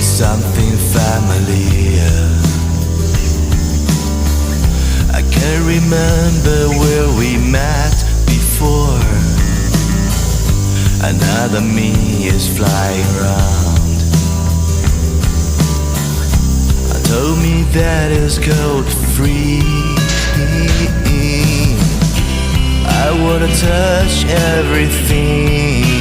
is something familiar. I can't remember where we met before. Another me is flying around. Told me that it's code free. I wanna touch everything.